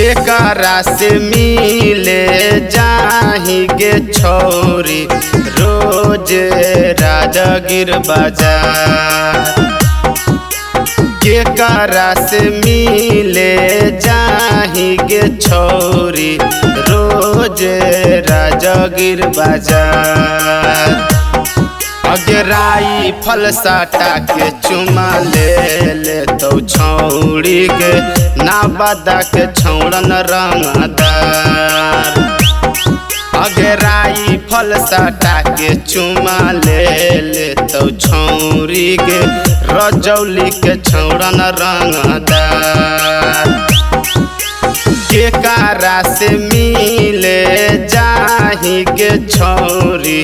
केकरा से मिले जाही गे छोरी रोज राजगीर बाजार। केकरा से मिले जाही गे छोरी रोज राजगीर बाजार। अगराई फल साटा के चुमा ले तो छौड़ी के ना बदा के छौड़न रंगदार। अगराई फल साटा के चुमा ले तो छौड़ी के रजौली के छौड़न रंगदार। केकरा से मिले जाही के छोरी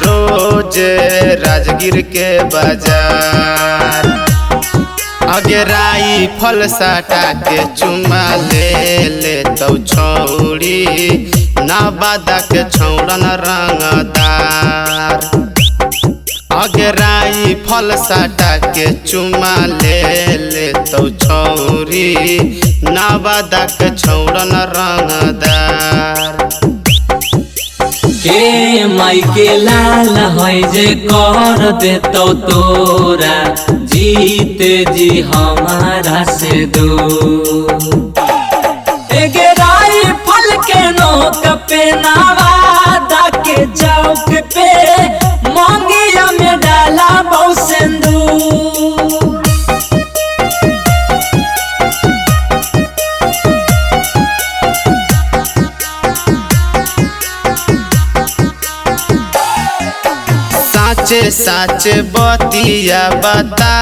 रोज राजगीर के बाजार। अगराई फल साटा के चुमा ले तो छोड़ी ना बादा के छौड़न रंगदार। अगराई फल साटा के चुमा ले तो छोरी ना बादा के छौड़न रंगदार। के माई के लाल है जे कर दे तो तोरा जीते जी हमारा से दूर। एगराई फल के नोक पे नवादा के चौक पे मांगिया में डाला बहु सिंदूर। साचे साचे बतिया बता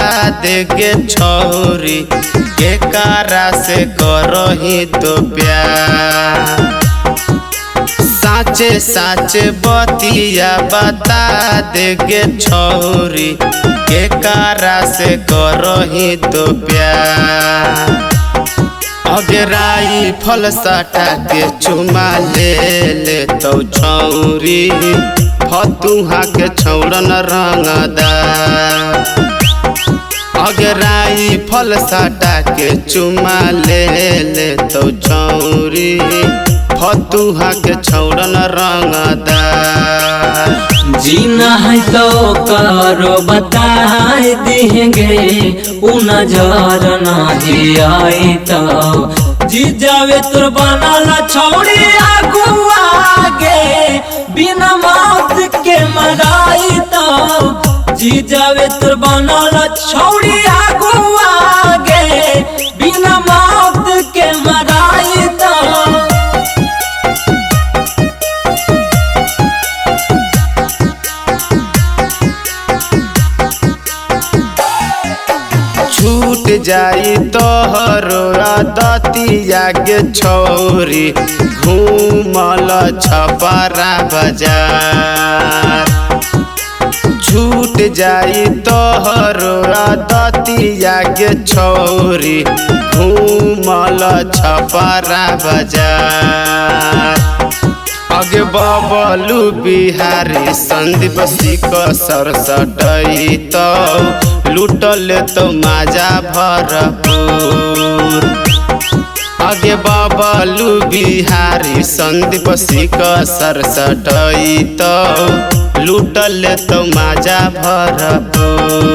देगे छोरी केकरा से करही तो प्यार। साचे साचे बतिया बता देगे छोरी केकरा से करही तो प्यार। अगराई फल साटा के चुमा ले तो छौरी फतुहा के छौड़न रंगदार। अगराई फल साटा के चुमा ले तो छौरी फतुहा के छौड़न रंगदार। जीना है तो करो बताए देंगे उ नजर नहीं आई तो जी जावे तुर बनाला छोड़ी आगे बिना मौत के मराई तो जी जावे तुर बनाला छोड़ी आगे बिना मौत के मराई तो। छूट जाई तोहरो दतिया के छोरी घूमल छपरा बाजार। छूट जाई तोहरो दतिया के छोरी घूमल छपरा बाजार। अगे बबलू बिहारी संदीप सिक सरसटई तो लुटल तो माजा भरपूर। अगे बबलू बिहारी संदीप सिक सरसटई तो लुटल तो माजा भरपूर।